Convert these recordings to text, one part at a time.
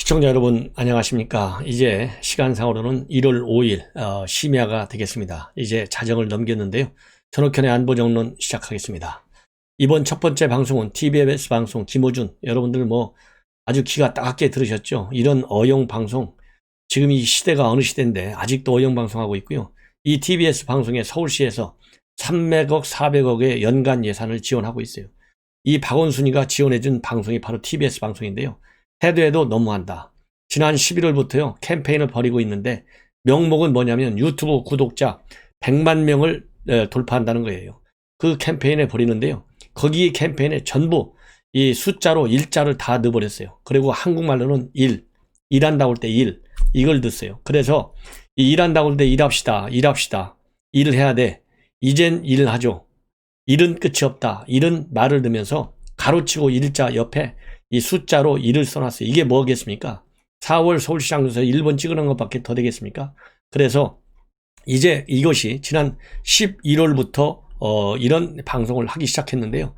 시청자 여러분 안녕하십니까. 이제 시간상으로는 1월 5일 심야가 되겠습니다. 이제 자정을 넘겼는데요. 전옥현의 안보정론 시작하겠습니다. 이번 첫 번째 방송은 TBS 방송 김호준, 여러분들 아주 귀가 따갑게 들으셨죠. 이런 어용 방송, 지금 이 시대가 어느 시대인데 아직도 어용 방송하고 있고요. 이 TBS 방송에 서울시에서 300억 400억의 연간 예산을 지원하고 있어요. 이 박원순이가 지원해준 방송이 바로 TBS 방송인데요. 해도 너무한다. 지난 11월부터요 캠페인을 벌이고 있는데, 명목은 뭐냐면 유튜브 구독자 100만 명을 돌파한다는 거예요. 그 캠페인을 벌이는데요, 거기 캠페인에 전부 이 숫자로 일자를 다 넣어버렸어요. 그리고 한국말로는 일한다고 할 때 이걸 넣었어요. 그래서 이 일한다고 할 때 일합시다, 일을 해야 돼, 이젠 일을 하죠, 일은 끝이 없다, 이런 말을 넣으면서 가로치고 일자 옆에 이 숫자로 1을 써놨어요. 이게 뭐겠습니까? 4월 서울시장에서 1번 찍어놓은 것밖에 더 되겠습니까? 그래서 이제 이것이 지난 11월부터 이런 방송을 하기 시작했는데요.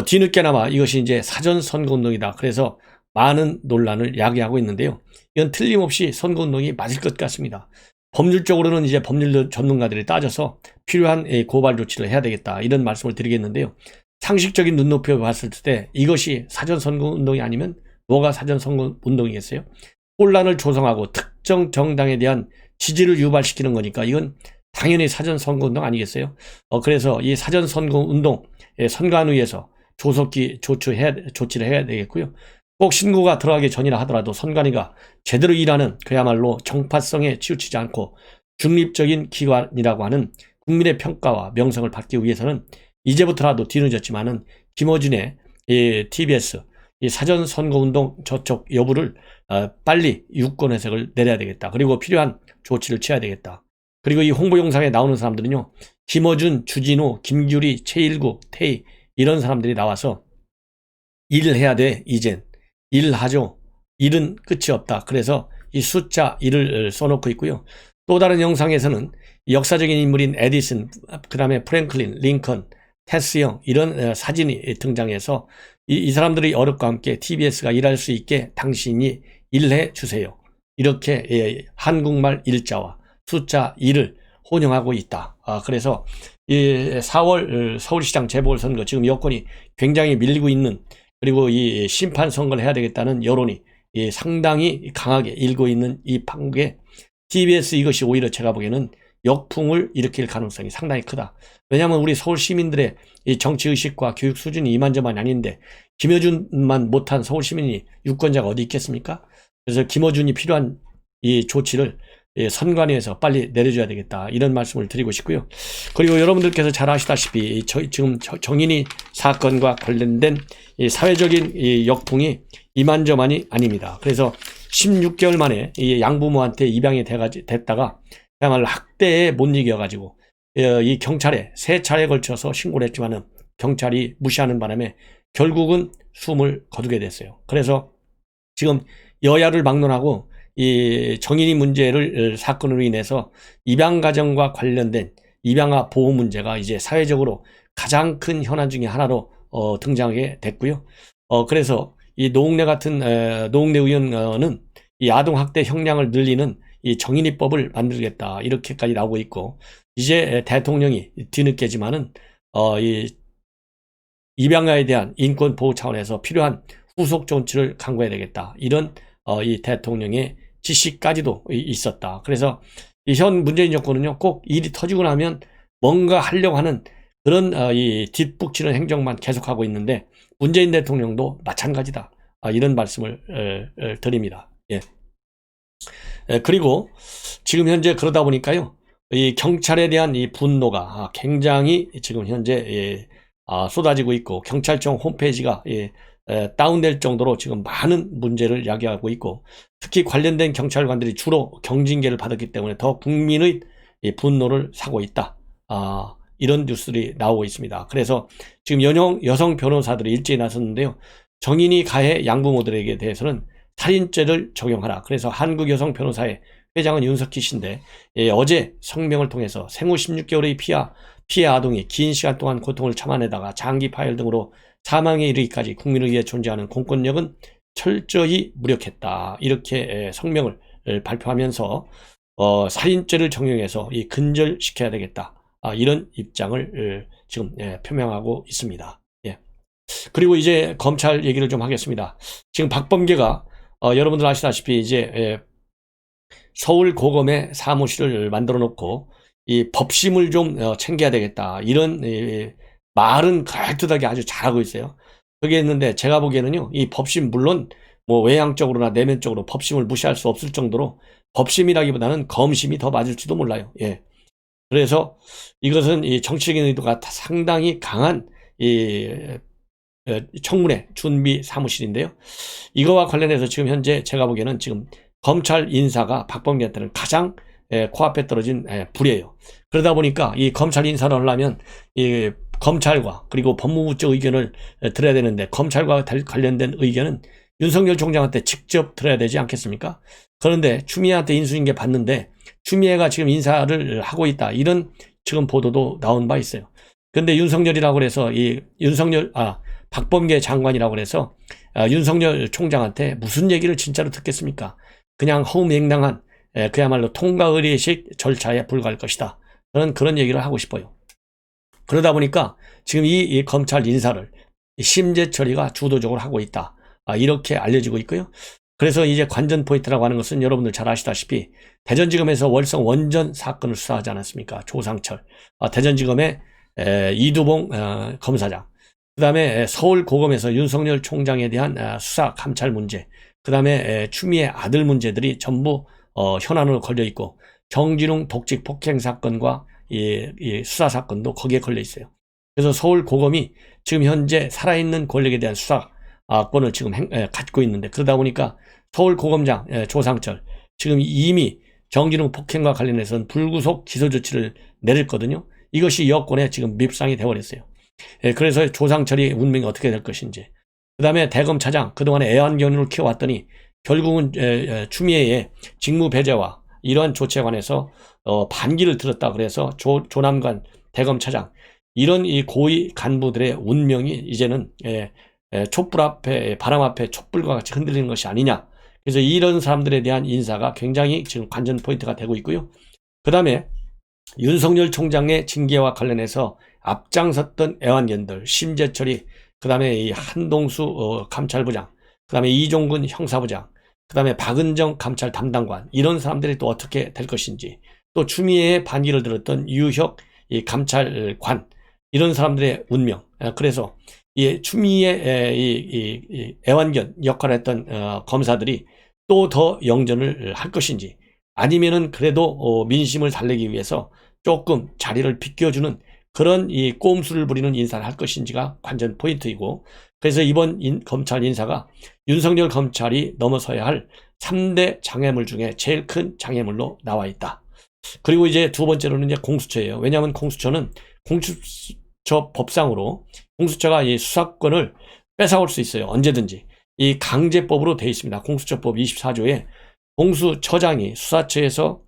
뒤늦게나마 이것이 이제 사전선거운동이다, 그래서 많은 논란을 야기하고 있는데요. 이건 틀림없이 선거운동이 맞을 것 같습니다. 법률적으로는 이제 법률 전문가들이 따져서 필요한 고발 조치를 해야 되겠다, 이런 말씀을 드리겠는데요. 상식적인 눈높이로 봤을 때 이것이 사전선거운동이 아니면 뭐가 사전선거운동이겠어요? 혼란을 조성하고 특정 정당에 대한 지지를 유발시키는 거니까 이건 당연히 사전선거운동 아니겠어요? 그래서 이 사전선거운동, 선관위에서 조속히 조치를 해야 되겠고요. 꼭 신고가 들어가기 전이라 하더라도 선관위가 제대로 일하는, 그야말로 정파성에 치우치지 않고 중립적인 기관이라고 하는 국민의 평가와 명성을 받기 위해서는 이제부터라도 뒤늦었지만은 김어준의 TBS 사전선거운동 저쪽 여부를 빨리 유권 해석을 내려야 되겠다. 그리고 필요한 조치를 취해야 되겠다. 그리고 이 홍보 영상에 나오는 사람들은요, 김어준, 주진우, 김규리, 최일구, 태희, 이런 사람들이 나와서 일을 해야 돼, 이젠 일을 하죠, 일은 끝이 없다, 그래서 이 숫자 1을 써놓고 있고요. 또 다른 영상에서는 역사적인 인물인 에디슨, 그 다음에 프랭클린, 링컨, 테스형, 이런 사진이 등장해서 이 사람들의 어렵과 함께 TBS가 일할 수 있게 당신이 일해 주세요, 이렇게 한국말 일자와 숫자 1을 혼용하고 있다. 그래서 이 4월 서울시장 재보궐선거, 지금 여권이 굉장히 밀리고 있는, 그리고 이 심판 선거를 해야 되겠다는 여론이 상당히 강하게 일고 있는 이 판국에 TBS 이것이 오히려 제가 보기에는 역풍을 일으킬 가능성이 상당히 크다. 왜냐하면 우리 서울 시민들의 이 정치의식과 교육 수준이 이만저만이 아닌데, 김어준만 못한 서울 시민이 유권자가 어디 있겠습니까? 그래서 김어준이 필요한 이 조치를 선관위에서 빨리 내려줘야 되겠다, 이런 말씀을 드리고 싶고요. 그리고 여러분들께서 잘 아시다시피 지금 정인이 사건과 관련된 이 사회적인 이 역풍이 이만저만이 아닙니다. 그래서 16개월 만에 이 양부모한테 입양이 됐다가 그야말로 학대에 못 이겨가지고 이 경찰에 3차례에 걸쳐서 신고를 했지만은 경찰이 무시하는 바람에 결국은 숨을 거두게 됐어요. 그래서 지금 여야를 막론하고 이 정인이 문제를 사건으로 인해서 입양가정과 관련된 입양아 보호 문제가 이제 사회적으로 가장 큰 현안 중에 하나로 등장하게 됐고요. 그래서 이 노웅래 의원은 이 아동학대 형량을 늘리는 이 정인이법을 만들겠다, 이렇게까지 나오고 있고, 이제 대통령이 뒤늦게지만은 이 입양아에 대한 인권 보호 차원에서 필요한 후속 조치를 강구해야 되겠다, 이런 이 대통령의 지시까지도 있었다. 그래서 이 현 문재인 정권은요, 꼭 일이 터지고 나면 뭔가 하려고 하는 그런 이 뒷북치는 행정만 계속하고 있는데, 문재인 대통령도 마찬가지다, 이런 말씀을 드립니다. 예. 그리고 지금 현재 그러다 보니까요, 이 경찰에 대한 이 분노가 굉장히 지금 현재 쏟아지고 있고, 경찰청 홈페이지가 다운될 정도로 지금 많은 문제를 야기하고 있고, 특히 관련된 경찰관들이 주로 경징계를 받았기 때문에 더 국민의 분노를 사고 있다, 이런 뉴스들이 나오고 있습니다. 그래서 지금 여성 변호사들이 일제히 나섰는데요, 정인이 가해 양부모들에게 대해서는 살인죄를 적용하라. 그래서 한국여성변호사회 회장은 윤석희 씨인데, 어제 성명을 통해서 생후 16개월의 피해 아동이 긴 시간 동안 고통을 참아내다가 장기 파열 등으로 사망에 이르기까지 국민을 위해 존재하는 공권력은 철저히 무력했다. 이렇게 성명을 발표하면서 살인죄를 적용해서 이 근절시켜야 되겠다. 이런 입장을 지금 표명하고 있습니다. 예. 그리고 이제 검찰 얘기를 좀 하겠습니다. 지금 박범계가 여러분들 아시다시피 이제 서울 고검에 사무실을 만들어 놓고 이 법심을 좀 챙겨야 되겠다. 이런 말은 그럴듯하게 아주 잘하고 있어요. 그게 있는데 제가 보기에는요, 이 법심 물론 뭐 외향적으로나 내면적으로 법심을 무시할 수 없을 정도로 법심이라기보다는 검심이 더 맞을지도 몰라요. 예. 그래서 이것은 이 정치적인 의도가 상당히 강한 이 청문회 준비 사무실인데요. 이거와 관련해서 지금 현재 제가 보기에는 지금 검찰 인사가 박범계한테는 가장 코앞에 떨어진 불이에요. 그러다 보니까 이 검찰 인사를 하려면 이 검찰과 그리고 법무부 쪽 의견을 들어야 되는데, 검찰과 관련된 의견은 윤석열 총장한테 직접 들어야 되지 않겠습니까? 그런데 추미애한테 인수인계 받는데 추미애가 지금 인사를 하고 있다, 이런 지금 보도도 나온 바 있어요. 근데 윤석열이라고 해서 박범계 장관이라고 그래서 윤석열 총장한테 무슨 얘기를 진짜로 듣겠습니까? 그냥 허무맹랑한 그야말로 통과의례식 절차에 불과할 것이다. 저는 그런 얘기를 하고 싶어요. 그러다 보니까 지금 이 검찰 인사를 심재 처리가 주도적으로 하고 있다. 이렇게 알려지고 있고요. 그래서 이제 관전 포인트라고 하는 것은 여러분들 잘 아시다시피 대전지검에서 월성 원전 사건을 수사하지 않았습니까? 조상철. 대전지검의 이두봉 검사장. 그 다음에 서울고검에서 윤석열 총장에 대한 수사 감찰 문제. 그 다음에 추미애 아들 문제들이 전부 현안으로 걸려 있고, 정진웅 독직 폭행 사건과 이 수사 사건도 거기에 걸려 있어요. 그래서 서울고검이 지금 현재 살아있는 권력에 대한 수사권을 지금 갖고 있는데, 그러다 보니까 서울고검장 조상철 지금 이미 정진웅 폭행과 관련해서는 불구속 기소 조치를 내렸거든요. 이것이 여권에 지금 밉상이 되어버렸어요. 그래서 조상철이 운명이 어떻게 될 것인지. 그 다음에 대검 차장, 그동안에 애완견을 키워왔더니 결국은 추미애의 직무 배제와 이러한 조치에 관해서 반기를 들었다. 그래서 조남관 대검 차장, 이런 이 고위 간부들의 운명이 이제는 촛불 앞에, 바람 앞에 촛불과 같이 흔들리는 것이 아니냐. 그래서 이런 사람들에 대한 인사가 굉장히 지금 관전 포인트가 되고 있고요. 그 다음에 윤석열 총장의 징계와 관련해서 앞장섰던 애완견들, 심재철이, 그 다음에 이 한동수 감찰부장, 그 다음에 이종근 형사부장, 그 다음에 박은정 감찰 담당관, 이런 사람들이 또 어떻게 될 것인지, 또 추미애의 반기를 들었던 유혁 이 감찰관, 이런 사람들의 운명. 그래서 이 추미애 이 애완견 역할을 했던 검사들이 또 더 영전을 할 것인지, 아니면은 그래도 민심을 달래기 위해서 조금 자리를 비껴주는 그런 이 꼼수를 부리는 인사를 할 것인지가 관전 포인트이고, 그래서 이번 검찰 인사가 윤석열 검찰이 넘어서야 할 3대 장애물 중에 제일 큰 장애물로 나와 있다. 그리고 이제 두 번째로는 이제 공수처예요. 왜냐하면 공수처는 공수처 법상으로 공수처가 이 수사권을 뺏어올 수 있어요. 언제든지. 이 강제법으로 되어 있습니다. 공수처법 24조에 공수처장이 수사처에서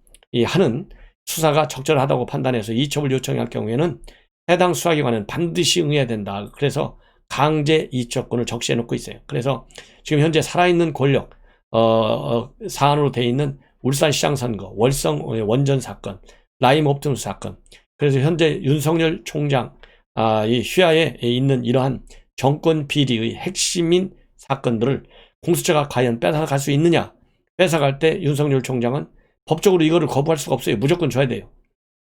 하는 수사가 적절하다고 판단해서 이첩을 요청할 경우에는 해당 수사기관은 반드시 응해야 된다. 그래서 강제 이첩권을 적시해 놓고 있어요. 그래서 지금 현재 살아있는 권력 사안으로 되어 있는 울산시장 선거, 월성 원전 사건, 라임옵tim스 사건, 그래서 현재 윤석열 총장 이 휘하에 있는 이러한 정권 비리의 핵심인 사건들을 공수처가 과연 뺏어갈 수 있느냐. 뺏어갈 때 윤석열 총장은 법적으로 이거를 거부할 수가 없어요. 무조건 줘야 돼요.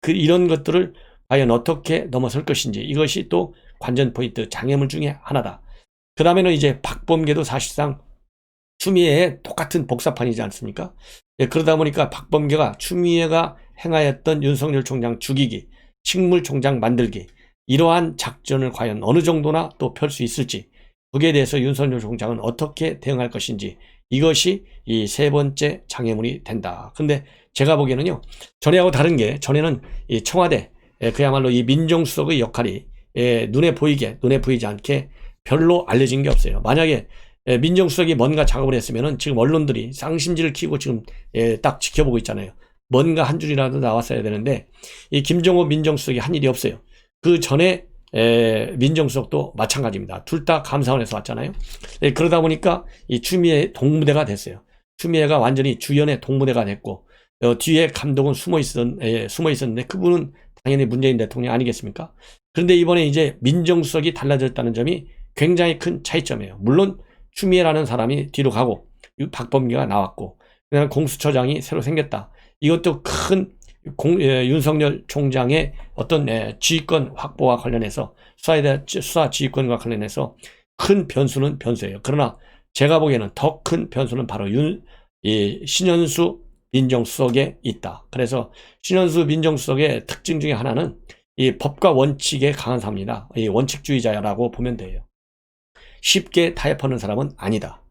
이런 것들을 과연 어떻게 넘어설 것인지, 이것이 또 관전 포인트 장애물 중에 하나다. 그 다음에는 이제 박범계도 사실상 추미애의 똑같은 복사판이지 않습니까? 그러다 보니까 박범계가 추미애가 행하였던 윤석열 총장 죽이기, 식물총장 만들기, 이러한 작전을 과연 어느 정도나 또 펼 수 있을지, 거기에 대해서 윤석열 총장은 어떻게 대응할 것인지, 이것이 이 세 번째 장애물이 된다. 근데 제가 보기에는요, 전에하고 다른 게, 전에는 이 청와대, 그야말로 이 민정수석의 역할이 눈에 보이지 않게 별로 알려진 게 없어요. 만약에 민정수석이 뭔가 작업을 했으면은 지금 언론들이 쌍심지를 키고 지금 딱 지켜보고 있잖아요. 뭔가 한 줄이라도 나왔어야 되는데, 이 김정호 민정수석이 한 일이 없어요. 그 전에 민정수석도 마찬가지입니다. 둘 다 감사원에서 왔잖아요. 그러다 보니까 이 추미애 동무대가 됐어요. 추미애가 완전히 주연의 동무대가 됐고, 뒤에 감독은 숨어 있었는데 그분은 당연히 문재인 대통령 아니겠습니까? 그런데 이번에 이제 민정수석이 달라졌다는 점이 굉장히 큰 차이점이에요. 물론 추미애라는 사람이 뒤로 가고 박범계가 나왔고, 그다음에 공수처장이 새로 생겼다. 이것도 큰 윤석열 총장의 어떤 지휘권 확보와 관련해서 수사 지휘권과 관련해서 큰 변수는 변수예요. 그러나 제가 보기에는 더 큰 변수는 바로 신현수 민정수석에 있다. 그래서 신현수 민정수석의 특징 중에 하나는 이 법과 원칙에 강한 사람이다. 이 원칙주의자라고 보면 돼요. 쉽게 타협하는 사람은 아니다.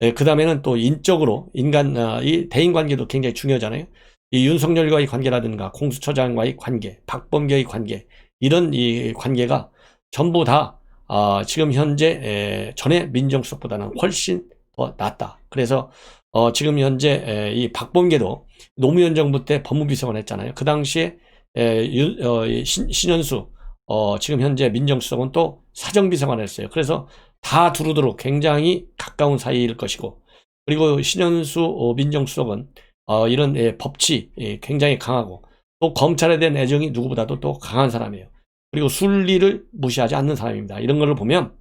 그 다음에는 또 인적으로 이 대인관계도 굉장히 중요하잖아요. 이 윤석열과의 관계라든가 공수처장과의 관계, 박범계의 관계, 이런 이 관계가 전부 다 지금 현재 전에 민정수석보다는 훨씬 더 낫다. 그래서 지금 현재 이 박범계도 노무현 정부 때 법무비서관 했잖아요. 그 당시에 신현수 지금 현재 민정수석은 또 사정비서관을 했어요. 그래서 다 두루두루 굉장히 가까운 사이일 것이고, 그리고 신현수 민정수석은 이런 법치 굉장히 강하고, 또 검찰에 대한 애정이 누구보다도 또 강한 사람이에요. 그리고 순리를 무시하지 않는 사람입니다. 이런 걸 보면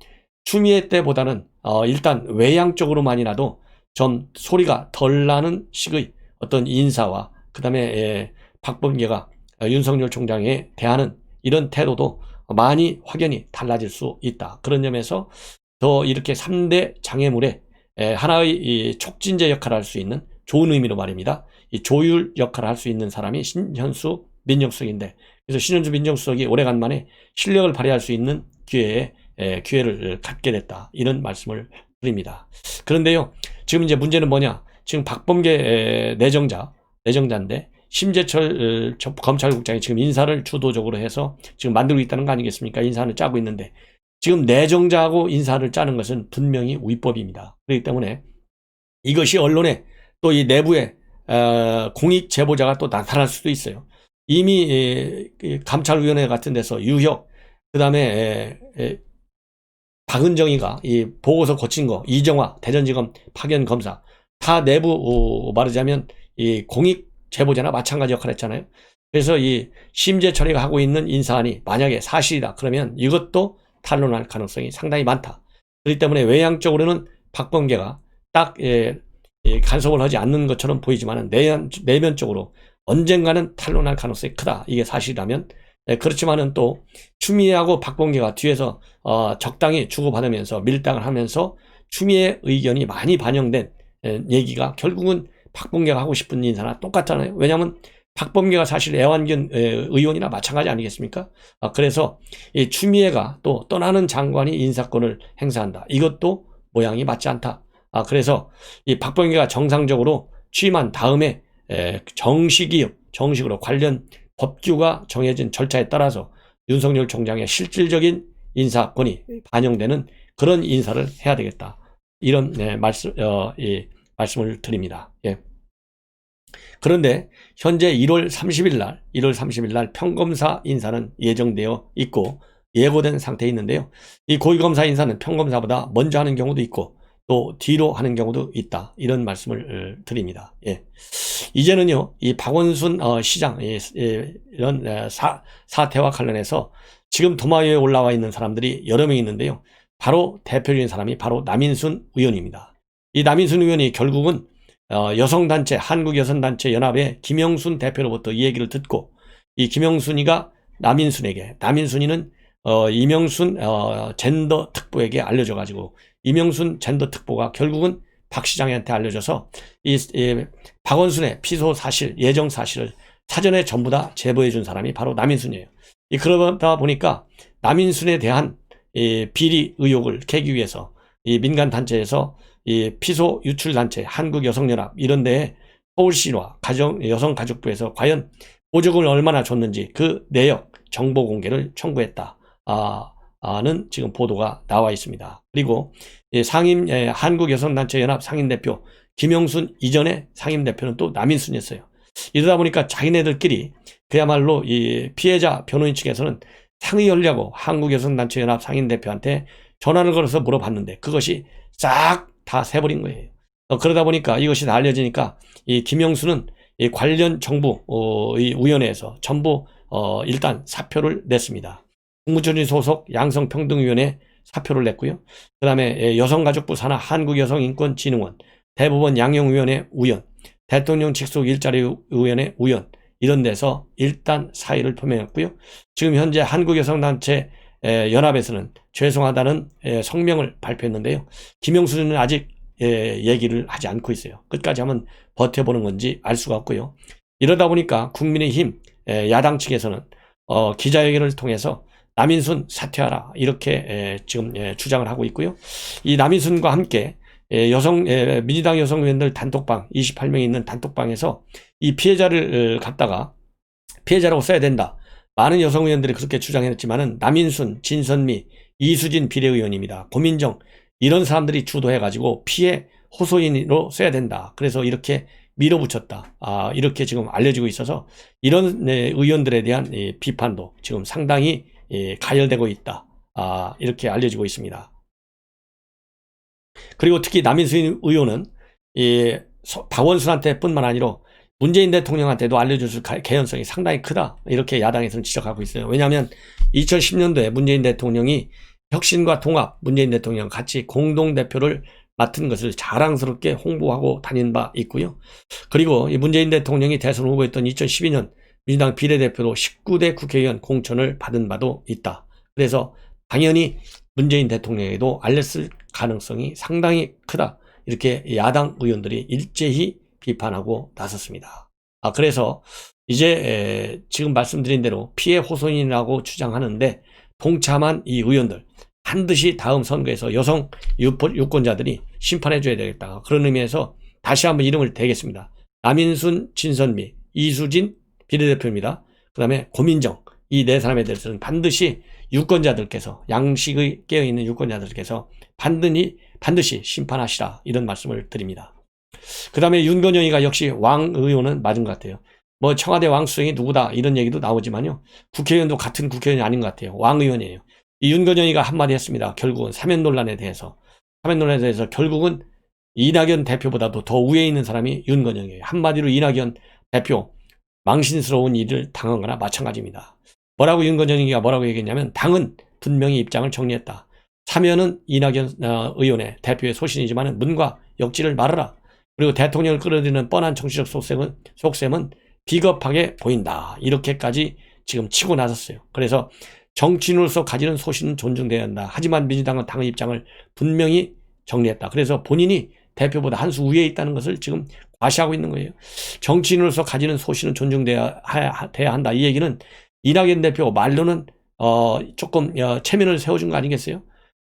추미애 때보다는 일단 외향적으로만이라도 좀 소리가 덜 나는 식의 어떤 인사와, 그 다음에 박범계가 윤석열 총장에 대하는 이런 태도도 많이 확연히 달라질 수 있다. 그런 점에서 더 이렇게 3대 장애물에 하나의 이 촉진제 역할을 할 수 있는, 좋은 의미로 말입니다, 이 조율 역할을 할 수 있는 사람이 신현수 민정수석인데, 그래서 신현수 민정수석이 오래간만에 실력을 발휘할 수 있는 기회를 갖게 됐다. 이런 말씀을 드립니다. 그런데요, 지금 이제 문제는 뭐냐? 지금 박범계 내정자인데 심재철 검찰국장이 지금 인사를 주도적으로 해서 지금 만들고 있다는 거 아니겠습니까? 인사를 짜고 있는데, 지금 내정자하고 인사를 짜는 것은 분명히 위법입니다. 그렇기 때문에 이것이 언론에 또 이 내부에 공익 제보자가 또 나타날 수도 있어요. 이미 감찰위원회 같은 데서 유혁, 그 다음에 박은정이가 이 보고서 고친 거, 이정화 대전지검 파견 검사, 다 내부 말하자면 이 공익 제보자나 마찬가지 역할을 했잖아요. 그래서 이 심재철이가 하고 있는 인사안이 만약에 사실이다 그러면 이것도 탄론할 가능성이 상당히 많다. 그렇기 때문에 외향적으로는 박범계가 딱 간섭을 하지 않는 것처럼 보이지만 내면적으로 언젠가는 탄론할 가능성이 크다. 이게 사실이라면. 그렇지만은 또 추미애하고 박범계가 뒤에서 적당히 주고받으면서 밀당을 하면서 추미애 의견이 많이 반영된 얘기가 결국은 박범계가 하고 싶은 인사나 똑같잖아요. 왜냐하면 박범계가 사실 애완견 의원이나 마찬가지 아니겠습니까? 그래서 이 추미애가 또 떠나는 장관이 인사권을 행사한다. 이것도 모양이 맞지 않다. 그래서 이 박범계가 정상적으로 취임한 다음에 정식으로 관련 법규가 정해진 절차에 따라서 윤석열 총장의 실질적인 인사권이 반영되는 그런 인사를 해야 되겠다. 이런 말씀을 드립니다. 예. 그런데 현재 1월 30일 날 평검사 인사는 예정되어 있고 예고된 상태에 있는데요. 이 고위검사 인사는 평검사보다 먼저 하는 경우도 있고 또 뒤로 하는 경우도 있다. 이런 말씀을 드립니다. 예. 이제는요, 이 박원순 시장 이런 사태와 관련해서 지금 도마 위에 올라와 있는 사람들이 여러 명 있는데요. 바로 대표적인 사람이 바로 남인순 의원입니다. 이 남인순 의원이 결국은 여성단체, 한국여성단체 연합의 김영순 대표로부터 이 얘기를 듣고, 이 김영순이가 남인순이는 이명순 젠더 특보에게 알려줘가지고, 이명순 젠더 특보가 결국은 박 시장한테 알려줘서 이 박원순의 피소 사실, 예정 사실을 사전에 전부 다 제보해 준 사람이 바로 남인순이에요. 그러다 보니까 남인순에 대한 이 비리 의혹을 캐기 위해서 이 민간단체에서 이 피소 유출단체 한국여성연합 이런 데에 서울시와 여성가족부에서 과연 보조금을 얼마나 줬는지 그 내역 정보 공개를 청구했다. 는 지금 보도가 나와 있습니다. 그리고 한국여성단체연합 상임대표 김영순 이전의 상임대표는 또 남인순이었어요. 이러다 보니까 자기네들끼리 그야말로 이 피해자 변호인 측에서는 상의하려고 한국여성단체연합 상인대표한테 전화를 걸어서 물어봤는데 그것이 싹 다 새버린 거예요. 그러다 보니까 이것이 다 알려지니까 이 김영수는 이 관련 정부 이 위원회에서 전부 일단 사표를 냈습니다. 국무총리 소속 양성평등위원회 사표를 냈고요. 그 다음에 여성가족부 산하 한국여성인권진흥원, 대법원 양형위원회 위원, 대통령 직속 일자리위원회 위원 이런 데서 일단 사의를 표명했고요. 지금 현재 한국여성단체 연합에서는 죄송하다는 성명을 발표했는데요. 김영수는 아직 얘기를 하지 않고 있어요. 끝까지 한번 버텨보는 건지 알 수가 없고요. 이러다 보니까 국민의힘 야당 측에서는 기자회견을 통해서 남인순 사퇴하라 이렇게 지금 주장을 하고 있고요. 이 남인순과 함께 민주당 여성 의원들 단톡방 28명이 있는 단톡방에서 이 피해자를 갖다가 피해자라고 써야 된다. 많은 여성 의원들이 그렇게 주장했지만은 남인순, 진선미, 이수진 비례의원입니다. 고민정 이런 사람들이 주도해가지고 피해 호소인으로 써야 된다. 그래서 이렇게 밀어붙였다. 이렇게 지금 알려지고 있어서 이런 의원들에 대한 비판도 지금 상당히 가열되고 있다. 이렇게 알려지고 있습니다. 그리고 특히 남인순 의원은 박원순한테 뿐만 아니라 문재인 대통령한테도 알려줄 개연성이 상당히 크다. 이렇게 야당에서는 지적하고 있어요. 왜냐하면 2010년도에 문재인 대통령이 혁신과 통합 문재인 대통령 같이 공동대표를 맡은 것을 자랑스럽게 홍보하고 다닌 바 있고요. 그리고 이 문재인 대통령이 대선 후보였던 2012년 민주당 비례대표로 19대 국회의원 공천을 받은 바도 있다. 그래서 당연히 문재인 대통령에게도 알렸을 가능성이 상당히 크다. 이렇게 야당 의원들이 일제히 비판하고 나섰습니다. 그래서 이제 지금 말씀드린 대로 피해 호소인이라고 주장하는데 동참한 이 의원들 반드시 다음 선거에서 여성 유권자들이 심판해줘야 되겠다. 그런 의미에서 다시 한번 이름을 대겠습니다. 남인순, 진선미, 이수진 비례대표입니다. 그 다음에 고민정 이 네 사람에 대해서는 반드시 유권자들께서 양식의 깨어있는 유권자들께서 반드시 심판하시라 이런 말씀을 드립니다. 그 다음에 윤건영이가 역시 왕 의원은 맞은 것 같아요. 뭐 청와대 왕수생이 누구다 이런 얘기도 나오지만요. 국회의원도 같은 국회의원이 아닌 것 같아요. 왕 의원이에요. 이 윤건영이가 한마디 했습니다. 결국은 사면 논란에 대해서 결국은 이낙연 대표보다도 더 위에 있는 사람이 윤건영이에요. 한마디로 이낙연 대표 망신스러운 일을 당한 거나 마찬가지입니다. 윤건영이가 뭐라고 얘기했냐면 당은 분명히 입장을 정리했다. 사면은 이낙연 의원의 대표의 소신이지만 문과 역지를 말아라. 그리고 대통령을 끌어들이는 뻔한 정치적 속셈은 비겁하게 보인다. 이렇게까지 지금 치고 나섰어요. 그래서 정치인으로서 가지는 소신은 존중돼야 한다. 하지만 민주당은 당의 입장을 분명히 정리했다. 그래서 본인이 대표보다 한 수 위에 있다는 것을 지금 과시하고 있는 거예요. 정치인으로서 가지는 소신은 존중돼야 한다. 이 얘기는 이낙연 대표 말로는 조금 체면을 세워준 거 아니겠어요?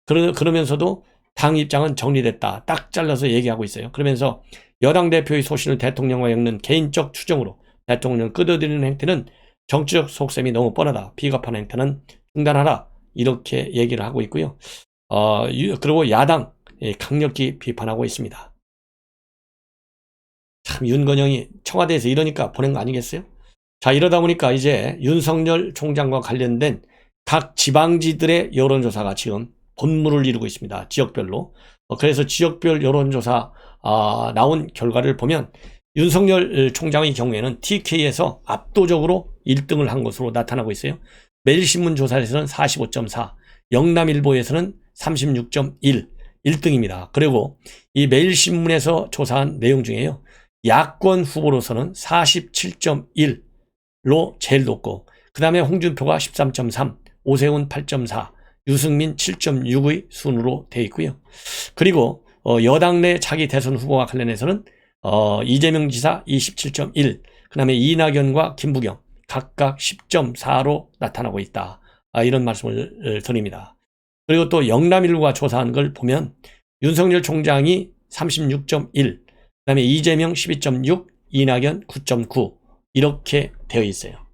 그러면서도 당 입장은 정리됐다. 딱 잘라서 얘기하고 있어요. 그러면서 여당 대표의 소신을 대통령과 엮는 개인적 추정으로 대통령을 끌어들이는 행태는 정치적 속셈이 너무 뻔하다. 비겁한 행태는 중단하라. 이렇게 얘기를 하고 있고요. 그리고 야당 강력히 비판하고 있습니다. 참 윤건영이 청와대에서 이러니까 보낸 거 아니겠어요? 자, 이러다 보니까 이제 윤석열 총장과 관련된 각 지방지들의 여론조사가 지금 본물을 이루고 있습니다. 지역별로. 그래서 지역별 여론조사 나온 결과를 보면 윤석열 총장의 경우에는 TK에서 압도적으로 1등을 한 것으로 나타나고 있어요. 매일신문 조사에서는 45.4, 영남일보에서는 36.1, 1등입니다. 그리고 이 매일신문에서 조사한 내용 중에요. 야권 후보로서는 47.1로 제일 높고 그 다음에 홍준표가 13.3, 오세훈 8.4, 유승민 7.6의 순으로 되어 있고요. 그리고 여당 내 차기 대선 후보와 관련해서는 이재명 지사 27.1, 그 다음에 이낙연과 김부겸 각각 10.4로 나타나고 있다. 이런 말씀을 드립니다. 그리고 또 영남일보가 조사한 걸 보면 윤석열 총장이 36.1, 그 다음에 이재명 12.6, 이낙연 9.9 이렇게 되어 있어요.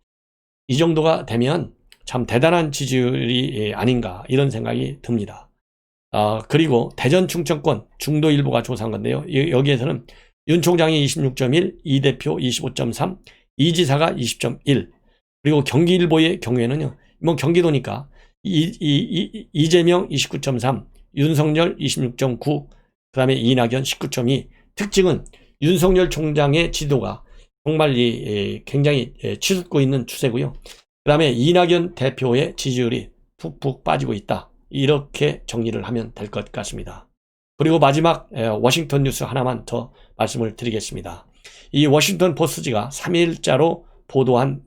이 정도가 되면 참 대단한 지지율이 아닌가 이런 생각이 듭니다. 그리고 대전 충청권 중도일보가 조사한 건데요. 여기에서는 윤 총장이 26.1, 이 대표 25.3, 이 지사가 20.1, 그리고 경기일보의 경우에는요 뭐 경기도니까 이재명 29.3, 윤석열 26.9, 그 다음에 이낙연 19.2. 특징은 윤석열 총장의 지도가 정말 굉장히 치솟고 있는 추세고요. 그 다음에 이낙연 대표의 지지율이 푹푹 빠지고 있다. 이렇게 정리를 하면 될 것 같습니다. 그리고 마지막 워싱턴 뉴스 하나만 더 말씀을 드리겠습니다. 이 워싱턴 포스트가 3일자로 보도한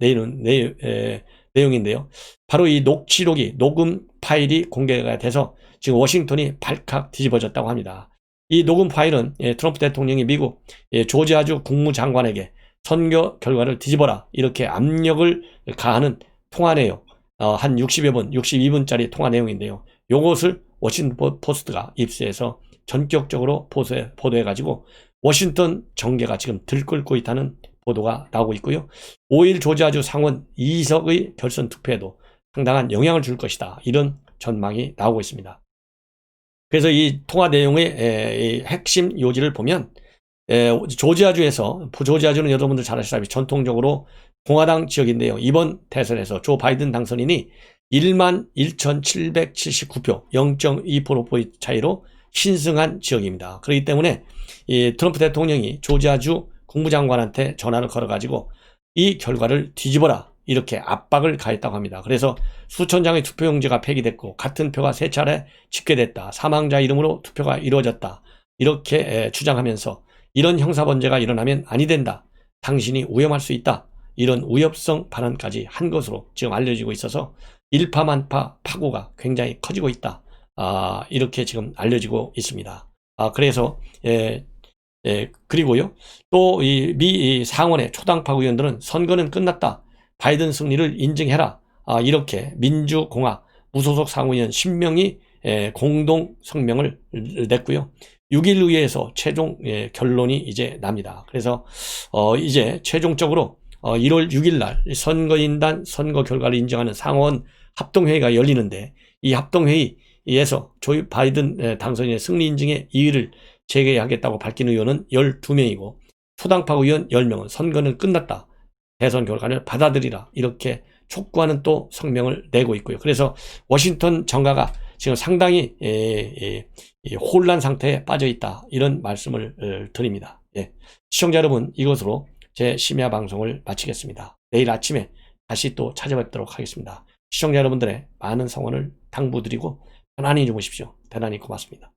내용인데요. 바로 이 녹취록이, 녹음 파일이 공개가 돼서 지금 워싱턴이 발칵 뒤집어졌다고 합니다. 이 녹음 파일은 트럼프 대통령이 미국 조지아주 국무장관에게 선거 결과를 뒤집어라 이렇게 압력을 가하는 통화 내용, 한 60여 분, 62분짜리 통화 내용인데요. 요것을 워싱턴 포스트가 입수해서 전격적으로 보도해가지고 워싱턴 정계가 지금 들끓고 있다는 보도가 나오고 있고요. 5일 조지아주 상원 2석의 결선 투표에도 상당한 영향을 줄 것이다. 이런 전망이 나오고 있습니다. 그래서 이 통화 내용의 핵심 요지를 보면 조지아주는 여러분들 잘 아시다시피 전통적으로 공화당 지역인데요. 이번 대선에서 조 바이든 당선인이 11,779표 0.2% 차이로 신승한 지역입니다. 그렇기 때문에 이 트럼프 대통령이 조지아주 국무장관한테 전화를 걸어가지고 이 결과를 뒤집어라 이렇게 압박을 가했다고 합니다. 그래서 수천 장의 투표용지가 폐기됐고 같은 표가 3차례 집계됐다. 사망자 이름으로 투표가 이루어졌다. 이렇게 주장하면서 이런 형사범죄가 일어나면 아니 된다. 당신이 위험할 수 있다. 이런 위협성 발언까지 한 것으로 지금 알려지고 있어서 일파만파 파고가 굉장히 커지고 있다. 이렇게 지금 알려지고 있습니다. 그래서 그리고요. 또 미 상원의 초당파 의원들은 선거는 끝났다. 바이든 승리를 인증해라. 이렇게 민주공화 무소속 상원의원 10명이 공동 성명을 냈고요. 6일 의회에서 최종 결론이 이제 납니다. 그래서 이제 최종적으로 1월 6일 날 선거인단 선거 결과를 인정하는 상원 합동회의가 열리는데 이 합동회의에서 조 바이든 당선인의 승리 인증의 이의를 제기하겠다고 밝힌 의원은 12명이고 초당파 의원 10명은 선거는 끝났다. 대선 결과를 받아들이라. 이렇게 촉구하는 또 성명을 내고 있고요. 그래서 워싱턴 정가가 지금 상당히 혼란 상태에 빠져 있다. 이런 말씀을 드립니다. 시청자 여러분, 이것으로 제 심야 방송을 마치겠습니다. 내일 아침에 다시 또 찾아뵙도록 하겠습니다. 시청자 여러분들의 많은 성원을 당부드리고 편안히 주무십시오. 대단히 고맙습니다.